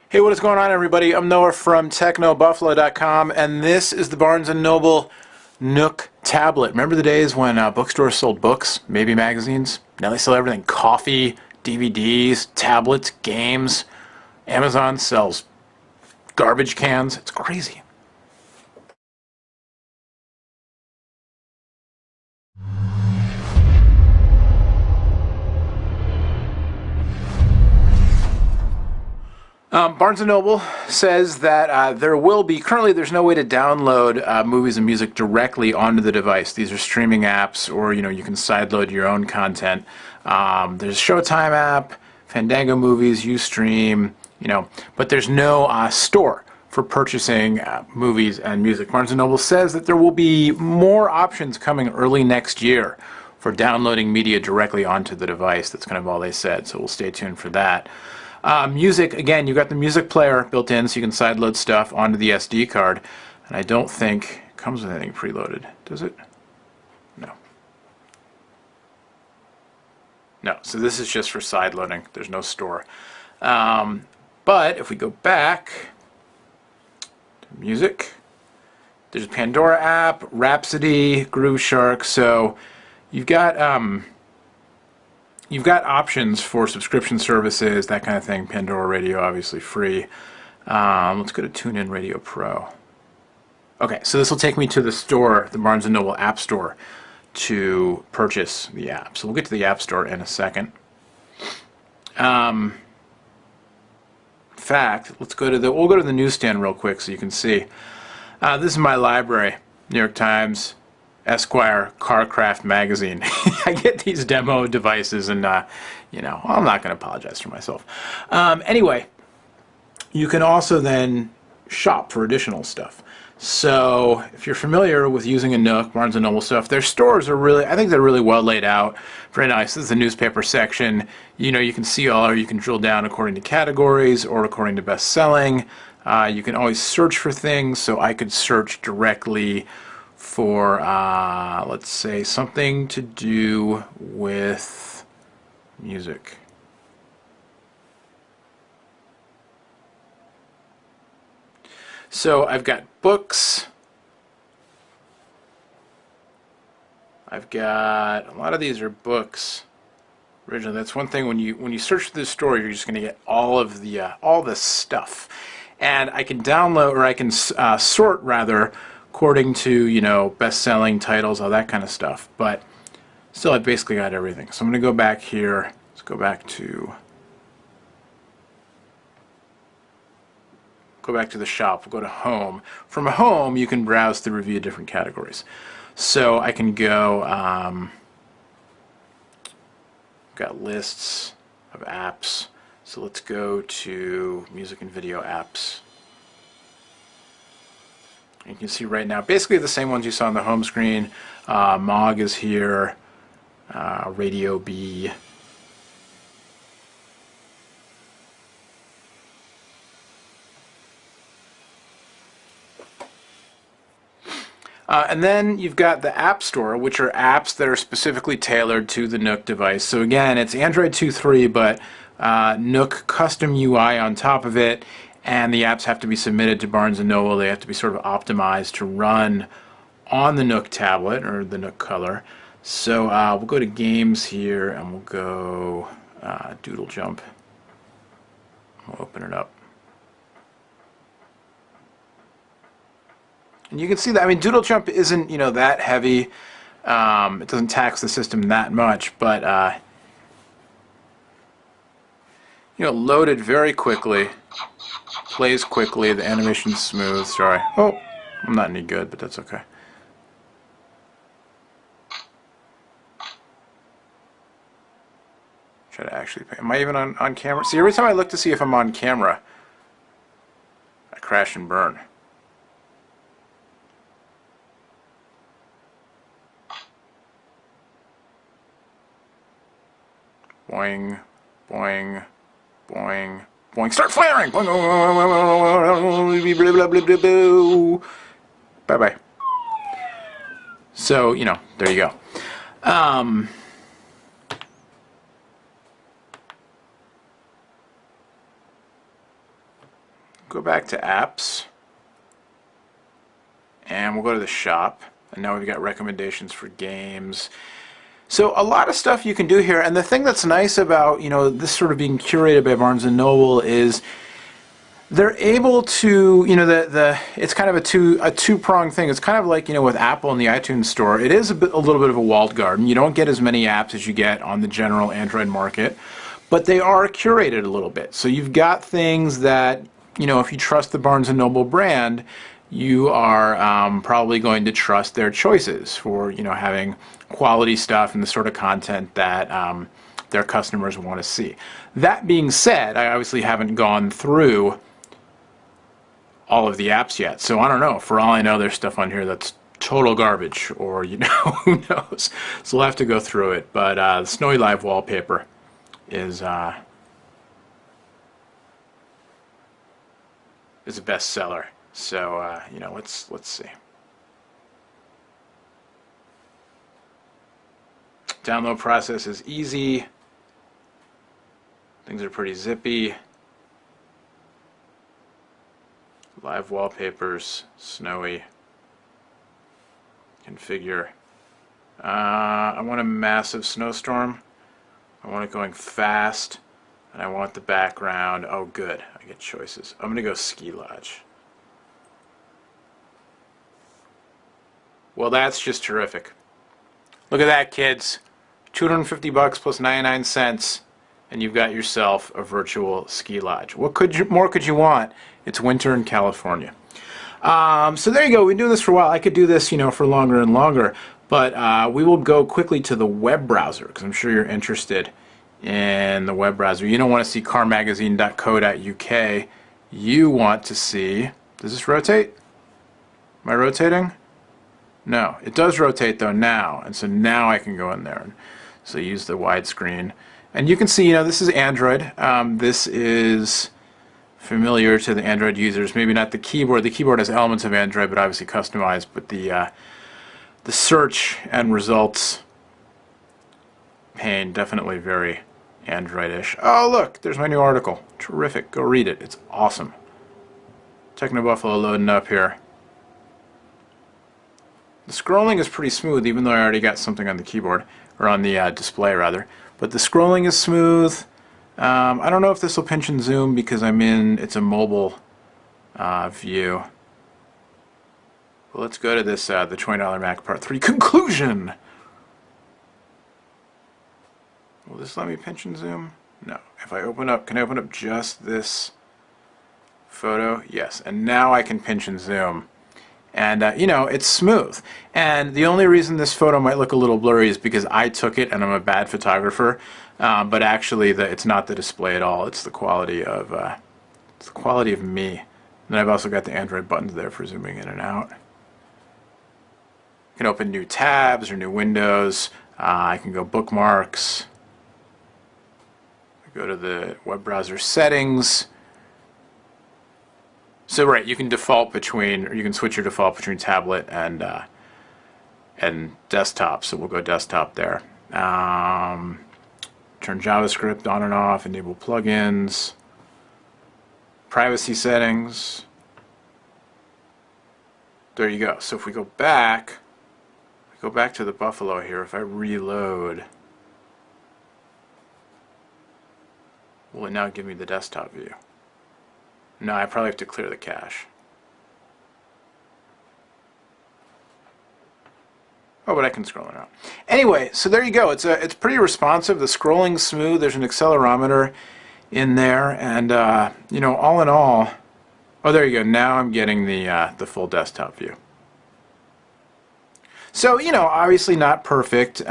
Hey, what is going on, everybody? I'm Noah from TechnoBuffalo.com, and this is the Barnes & Noble Nook tablet. Remember the days when bookstores sold books, maybe magazines? Now they sell everything: coffee, DVDs, tablets, games. Amazon sells garbage cans. It's crazy. Barnes & Noble says that there will be, currently there's no way to download movies and music directly onto the device. These are streaming apps, or you can sideload your own content. There's a Showtime app, Fandango Movies, Ustream, but there's no store for purchasing movies and music. Barnes & Noble says that there will be more options coming early next year for downloading media directly onto the device. That's kind of all they said, so we'll stay tuned for that. Music, again, you got the music player built in, so you can sideload stuff onto the SD card. And I don't think it comes with anything preloaded, does it? No. No, so this is just for sideloading. There's no store. But if we go back to music, there's a Pandora app, Rhapsody, Groove Shark. So you've got options for subscription services, that kind of thing. Pandora Radio, obviously free. Let's go to TuneIn Radio Pro. Okay, so this will take me to the store, the Barnes & Noble App Store, to purchase the app. So we'll get to the App Store in a second. In fact, we'll go to the newsstand real quick so you can see. This is my library: New York Times, Esquire, Carcraft magazine. I get these demo devices, and I'm not going to apologize for myself. Anyway, you can also then shop for additional stuff. So if you're familiar with using a Nook, Barnes & Noble stuff, their stores are really, I think they're really well laid out. Very nice. This is the newspaper section. You can see all, or you can drill down according to categories or according to best selling. You can always search for things, so I could search directly for, let's say, something to do with music. So I've got books. I've got, a lot of these are books. Originally, that's one thing, when you search for this store, you're just going to get all of the all this stuff. And I can download, or I can sort rather, according to, best-selling titles, all that kind of stuff. But still, I basically got everything. So I'm going to go back here. Let's go back to the shop. We'll go to home. From home, you can browse through, review different categories. So I can go, got lists of apps. So let's go to music and video apps. You can see right now, basically the same ones you saw on the home screen. Mog is here, Radio B. And then you've got the App Store, which are apps that are specifically tailored to the Nook device. So again, it's Android 2.3, but Nook custom UI on top of it. And the apps have to be submitted to Barnes & Noble. They have to be sort of optimized to run on the Nook tablet, or the Nook Color. So we'll go to games here, and we'll go Doodle Jump. We'll open it up. And you can see that, I mean, Doodle Jump isn't, that heavy. It doesn't tax the system that much, but, loaded very quickly. Plays quickly, the animation's smooth. Sorry. Oh, I'm not any good, but that's okay. Try to actually pay. Am I even on camera? See, every time I look to see if I'm on camera, I crash and burn. Boing, boing, boing. Boing, start flaring! Bye-bye. So, there you go. go back to apps, and we'll go to the shop, and now we've got recommendations for games. So a lot of stuff you can do here, and the thing that's nice about, you know, this sort of being curated by Barnes & Noble is they're able to, you know, it's kind of a two-pronged thing. It's kind of like, you know, with Apple and the iTunes Store, it is a little bit of a walled garden. You don't get as many apps as you get on the general Android market, but they are curated a little bit. So you've got things that, you know, if you trust the Barnes & Noble brand, you are probably going to trust their choices for, you know, having quality stuff and the sort of content that their customers want to see. That being said, I obviously haven't gone through all of the apps yet, so I don't know. For all I know, there's stuff on here that's total garbage, or, you know, who knows. So we'll have to go through it. But the Snowy Live wallpaper is a bestseller. So you know, let's see. Download process is easy. Things are pretty zippy. Live wallpapers, snowy. Configure. I want a massive snowstorm. I want it going fast, and I want the background. Oh, good. I get choices. I'm going to go ski lodge. Well, that's just terrific. Look at that, kids. $250 plus 99 cents, and you've got yourself a virtual ski lodge. What more could you want? It's winter in California. So there you go. We've been doing this for a while. I could do this, you know, for longer and longer, but we will go quickly to the web browser because I'm sure you're interested in the web browser. You don't want to see carmagazine.co.uk. You want to see, does this rotate? Am I rotating? No, it does rotate though now, and so now I can go in there and so use the widescreen, and you can see, you know, this is Android. This is familiar to the Android users. Maybe not the keyboard. The keyboard has elements of Android, but obviously customized. But the search and results pane definitely very Android-ish. Oh, look, there's my new article. Terrific. Go read it. It's awesome. Techno Buffalo loading up here. The scrolling is pretty smooth, even though I already got something on the keyboard, or on the display rather. But the scrolling is smooth. I don't know if this will pinch and zoom because it's a mobile view. Well, let's go to this, the $20 Mac Part 3 conclusion. Will this let me pinch and zoom? No. If I open up, can I open up just this photo? Yes. And now I can pinch and zoom. And, you know, it's smooth. And the only reason this photo might look a little blurry is because I took it and I'm a bad photographer. But actually, it's not the display at all. It's the quality of me. And then I've also got the Android buttons there for zooming in and out. I can open new tabs or new windows. I can go bookmarks. Go to the web browser settings. So right, you can default between, or you can switch your default between tablet and desktop. So we'll go desktop there. Turn JavaScript on and off. Enable plugins. Privacy settings. There you go. So if we go back to the Buffalo here. If I reload, will it now give me the desktop view? No, I probably have to clear the cache. Oh, but I can scroll it out. Anyway, so there you go. It's pretty responsive. The scrolling's smooth. There's an accelerometer in there, and you know, all in all, oh, there you go. Now I'm getting the full desktop view. So, you know, obviously not perfect.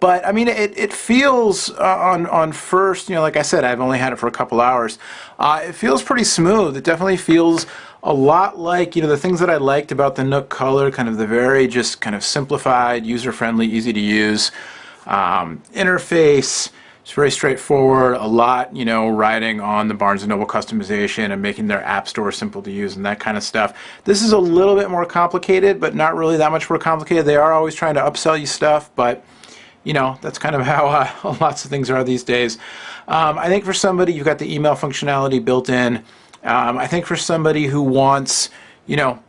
But I mean, it feels on first, you know, like I said, I've only had it for a couple hours. It feels pretty smooth. It definitely feels a lot like, you know, the things that I liked about the Nook Color, kind of the very just kind of simplified, user-friendly, easy to use interface. It's very straightforward. A lot, you know, riding on the Barnes & Noble customization and making their app store simple to use and that kind of stuff. This is a little bit more complicated, but not really that much more complicated. They are always trying to upsell you stuff, but you know, that's kind of how lots of things are these days. I think for somebody, you've got the email functionality built in. I think for somebody who wants, you know,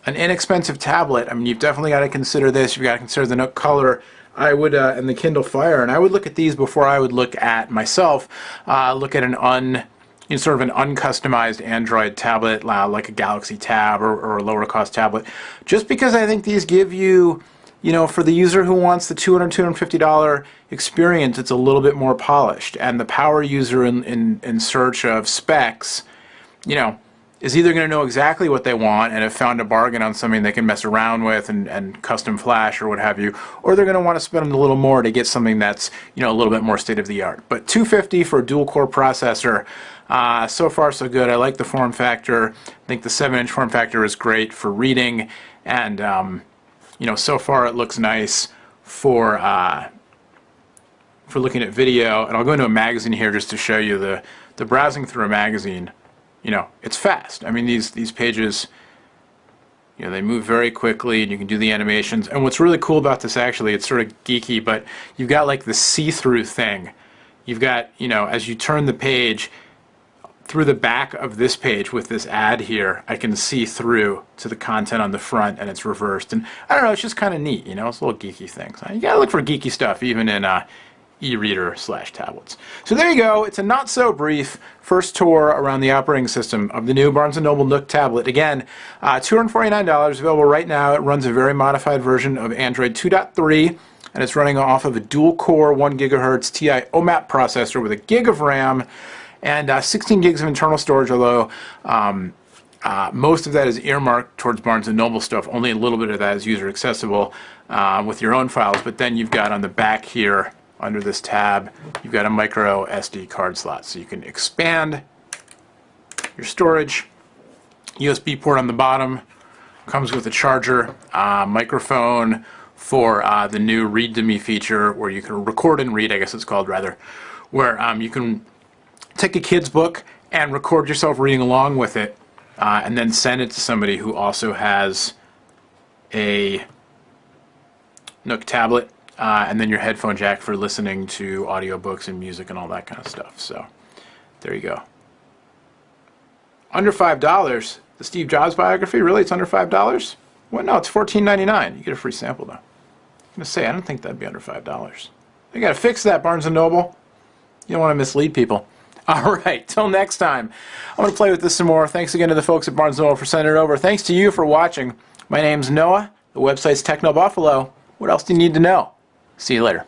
an inexpensive tablet, I mean, you've definitely got to consider this. You've got to consider the Nook Color. I would, and the Kindle Fire, and I would look at these before I would look at myself. Look at sort of an uncustomized Android tablet, like a Galaxy Tab or a lower cost tablet, just because I think these give you, you know, for the user who wants the $250 experience, it's a little bit more polished, and the power user in search of specs, you know, is either going to know exactly what they want and have found a bargain on something they can mess around with and custom flash or what have you, or they're going to want to spend a little more to get something that's, you know, a little bit more state of the art. But $250 for a dual core processor, so far so good. I like the form factor. I think the 7-inch form factor is great for reading, and you know, so far it looks nice for looking at video. And I'll go into a magazine here just to show you the browsing through a magazine. You know, it's fast. I mean, these pages, you know, they move very quickly, and you can do the animations. And what's really cool about this, actually, it's sort of geeky, but you've got like the see-through thing. You've got, you know, as you turn the page, through the back of this page with this ad here, I can see through to the content on the front, and it's reversed. And I don't know, it's just kind of neat, you know, it's a little geeky thing. So you gotta look for geeky stuff, even in e-reader / tablets. So there you go. It's a not so brief first tour around the operating system of the new Barnes & Noble Nook tablet. Again, $249 available right now. It runs a very modified version of Android 2.3, and it's running off of a dual-core 1 GHz TI OMAP processor with a gig of RAM and 16 gigs of internal storage, although most of that is earmarked towards Barnes & Noble stuff. Only a little bit of that is user accessible with your own files. But then you've got on the back here, under this tab, you've got a micro SD card slot, so you can expand your storage. USB port on the bottom, comes with a charger, microphone for the new Read to Me feature, where you can record and read, I guess it's called, rather, where you can take a kid's book and record yourself reading along with it, and then send it to somebody who also has a Nook tablet. And then your headphone jack for listening to audiobooks and music and all that kind of stuff. So there you go. Under $5. The Steve Jobs biography, really? It's under $5? Well, no, it's $14.99. You get a free sample, though. I'm going to say, I don't think that'd be under $5. You got to fix that, Barnes & Noble. You don't want to mislead people. All right, till next time. I'm going to play with this some more. Thanks again to the folks at Barnes & Noble for sending it over. Thanks to you for watching. My name's Noah. The website's Techno Buffalo. What else do you need to know? See you later.